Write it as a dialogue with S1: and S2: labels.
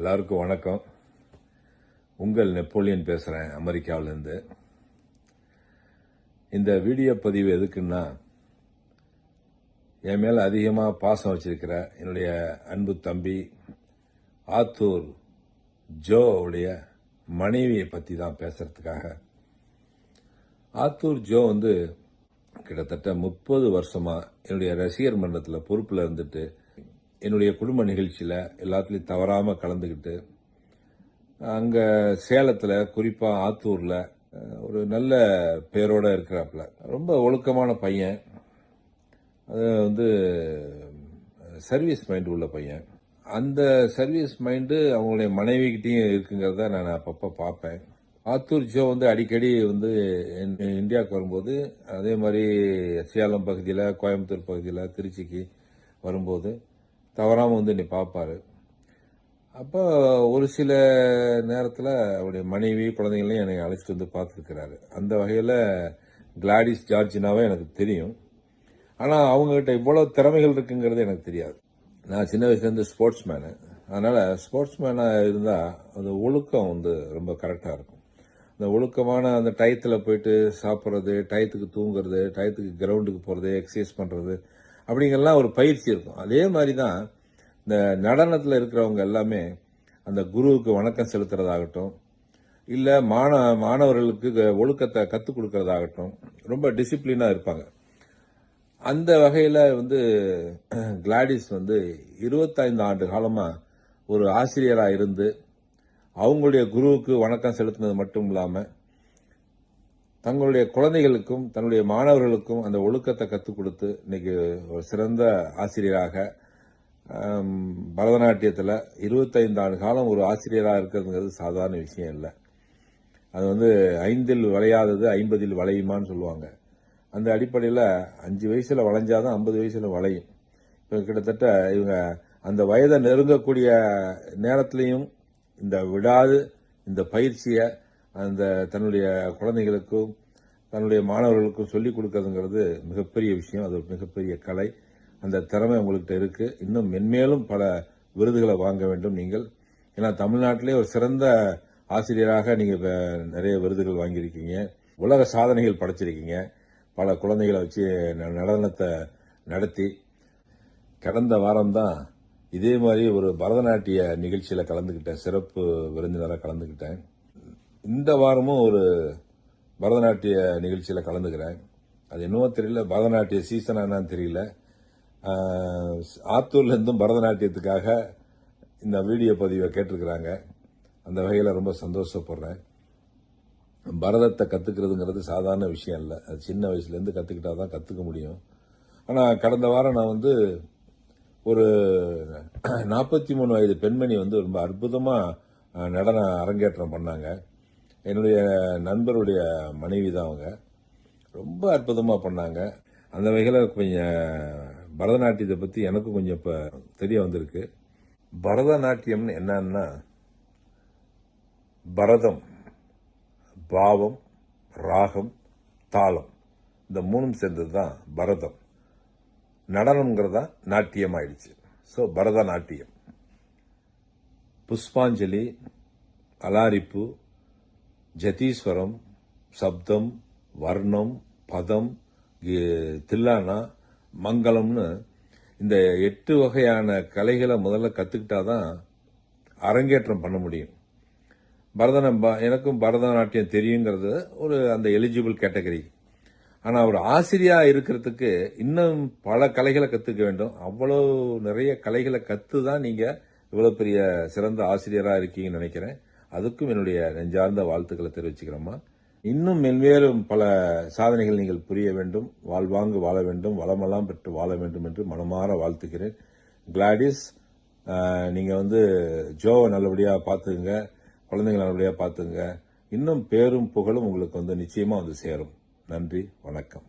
S1: எல்லாருக்கும் வணக்கம். உங்கள் நெப்போலியன் பேசுகிறேன், அமெரிக்காவிலேருந்து. இந்த வீடியோ பதிவு எதுக்குன்னா, என் மேலே அதிகமாக பாசம் வச்சிருக்கிற என்னுடைய அன்பு தம்பி ஆத்தூர் ஜோவுடைய மனைவியை பற்றி தான் பேசுறதுக்காக. ஆத்தூர் ஜோ கிட்டத்தட்ட 30 வருஷமா என்னுடைய ரசிகர் மன்றத்தில் பொறுப்பில் இருந்துட்டு என்னுடைய குடும்ப நிகழ்ச்சியில் எல்லாத்துலேயும் தவறாமல் கலந்துக்கிட்டு, அங்கே சேலத்தில் குறிப்பாக ஆத்தூரில் ஒரு நல்ல பேரோடு இருக்கிறாப்புல. ரொம்ப ஒழுக்கமான பையன். அது சர்வீஸ் மைண்டு உள்ள பையன். அந்த சர்வீஸ் மைண்டு அவங்களுடைய மனைவிக்கிட்டையும் இருக்குங்கிறத நான் அப்பப்போ பார்ப்பேன். ஆத்தூர் ஜோ அடிக்கடி இந்தியாவுக்கு வரும்போது, அதே மாதிரி சேலம் பகுதியில், கோயம்புத்தூர் பகுதியில், திருச்சிக்கு வரும்போது தவறாமல் என்னை பார்ப்பாரு. அப்போ ஒரு சில நேரத்தில் அவருடைய மனைவி குழந்தைங்களையும் என்னை அழைச்சிட்டு பார்த்துருக்கிறாரு. அந்த வகையில் கிளாடிஸ் ஜார்ஜினாவே எனக்கு தெரியும். ஆனால் அவங்ககிட்ட இவ்வளோ திறமைகள் இருக்குங்கிறது எனக்கு தெரியாது. நான் சின்ன வயசுலேருந்து ஸ்போர்ட்ஸ் மேனு. அதனால் ஸ்போர்ட்ஸ் மேனாக இருந்தால் அந்த ஒழுக்கம் ரொம்ப கரெக்டாக இருக்கும். அந்த ஒழுக்கமான அந்த டயத்தில் போயிட்டு சாப்பிட்றது, டயத்துக்கு தூங்குறது, டயத்துக்கு கிரவுண்டுக்கு போகிறது, எக்ஸசைஸ் பண்ணுறது, அப்படிங்கெல்லாம் ஒரு பயிற்சி இருக்கும். அதே மாதிரி தான் இந்த நடனத்தில் இருக்கிறவங்க எல்லாமே அந்த குருவுக்கு வணக்கம் செலுத்துறதாகட்டும், இல்லை மாணவர்களுக்கு ஒழுக்கத்தை கற்றுக் கொடுக்கறதாகட்டும், ரொம்ப டிசிப்ளினாக இருப்பாங்க. அந்த வகையில் கிளாடிஸ் 25 ஆண்டு காலமாக ஒரு ஆசிரியராக இருந்து அவங்களுடைய குருவுக்கு வணக்கம் செலுத்தினது மட்டும் இல்லாமல் தங்களுடைய குழந்தைகளுக்கும் தன்னுடைய மாணவர்களுக்கும் அந்த ஒழுக்கத்தை கற்றுக் கொடுத்து இன்னைக்கு ஒரு சிறந்த ஆசிரியராக, பரதநாட்டியத்தில் 25 ஆண்டு காலம் ஒரு ஆசிரியராக இருக்கிறதுங்கிறது சாதாரண விஷயம் இல்லை. அது 5இல் வளையாதது 50இல் வளையுமான்னு சொல்லுவாங்க. அந்த அடிப்படையில் 5 வயசில் வளைஞ்சாதான் 50 வயசில் வளையும். இப்போ கிட்டத்தட்ட இவங்க அந்த வயதை நெருங்கக்கூடிய நேரத்திலையும் விடாது இந்த பயிற்சியை தன்னுடைய குழந்தைகளுக்கும் தன்னுடைய மாணவர்களுக்கும் சொல்லிக் கொடுக்கறதுங்கிறது மிகப்பெரிய விஷயம். அது மிகப்பெரிய கலை. அந்த திறமை உங்கள்கிட்ட இருக்கு. இன்னும் மென்மேலும் பல விருதுகளை வாங்க வேண்டும் நீங்கள். ஏன்னா தமிழ்நாட்டிலே ஒரு சிறந்த ஆசிரியராக நீங்கள் நிறைய விருதுகள் வாங்கியிருக்கீங்க, உலக சாதனைகள் படைச்சிருக்கீங்க. பல குழந்தைகளை வச்சு நடனத்தை நடத்தி, கடந்த வாரம்தான் இதே மாதிரி ஒரு பரதநாட்டிய நிகழ்ச்சியில் கலந்துக்கிட்டேன், சிறப்பு விருந்தினராக கலந்துக்கிட்டேன். இந்த வாரமும் ஒரு பரதநாட்டிய நிகழ்ச்சியில் கலந்துக்கிறேன். அது என்னவோ தெரியல, பரதநாட்டிய சீசன் என்னன்னு தெரியல. ஆத்தூர்லேருந்தும் பரதநாட்டியத்துக்காக இந்த வீடியோ பதிவை கேட்டிருக்கிறாங்க. அந்த வகையில் ரொம்ப சந்தோஷப்படுறேன். பரதத்தை கற்றுக்கிறதுங்கிறது சாதாரண விஷயம் இல்லை. அது சின்ன வயசுலேருந்து கற்றுக்கிட்டா தான் கற்றுக்க முடியும். ஆனால் கடந்த வாரம் நான் ஒரு 43 வயது பெண்மணி ரொம்ப அற்புதமாக நடன அரங்கேற்றம் பண்ணாங்க. என்னுடைய நண்பருடைய மனைவி தான் அவங்க. ரொம்ப அற்புதமாக பண்ணாங்க. அந்த வகையில் கொஞ்சம் பரதநாட்டியத்தை பற்றி எனக்கும் கொஞ்சம் இப்போ தெரிய வந்திருக்கு. பரதநாட்டியம்னு என்னன்னா, பரதம், பாவம், ராகம், தாளம், இந்த 3ம் சேர்ந்தது தான் பரதம். நடனம்ங்கிறதா நாட்டியம் ஆயிடுச்சு. ஸோ பரதநாட்டியம். புஷ்பாஞ்சலி, அலாரிப்பு, ஜதீஸ்வரம், சப்தம், வர்ணம், பதம், தில்லானா, மங்களம்னு இந்த 8 வகையான கலைகளை முதல்ல கற்றுக்கிட்டாதான் அரங்கேற்றம் பண்ண முடியும். எனக்கும் பரதநாட்டியம் தெரியுங்கிறது அந்த எலிஜிபிள் கேட்டகரி. ஆனால் ஒரு ஆசிரியராக இருக்கிறதுக்கு இன்னும் பல கலைகளை கற்றுக்க வேண்டும். அவ்வளோ நிறைய கலைகளை கற்று தான் நீங்கள் இவ்வளோ பெரிய சிறந்த ஆசிரியராக இருக்கீங்கன்னு நினைக்கிறேன். அதுக்கும் என்னுடைய நெஞ்சார்ந்த வாழ்த்துக்களை தெரிவிச்சுக்கிறோமா. இன்னும் மென்மேலும் பல சாதனைகள் நீங்கள் புரிய வேண்டும், வாழ்வாங்கு வாழ வேண்டும், வளமெல்லாம் பெற்று வாழ வேண்டும் என்று மனமாற வாழ்த்துக்கிறேன். கிளாடிஸ், நீங்கள் ஜோவை நல்லபடியாக பார்த்துக்குங்க, குழந்தைங்களை நல்லபடியாக பார்த்துங்க. இன்னும் பேரும் புகழும் உங்களுக்கு நிச்சயமாக சேரும். நன்றி, வணக்கம்.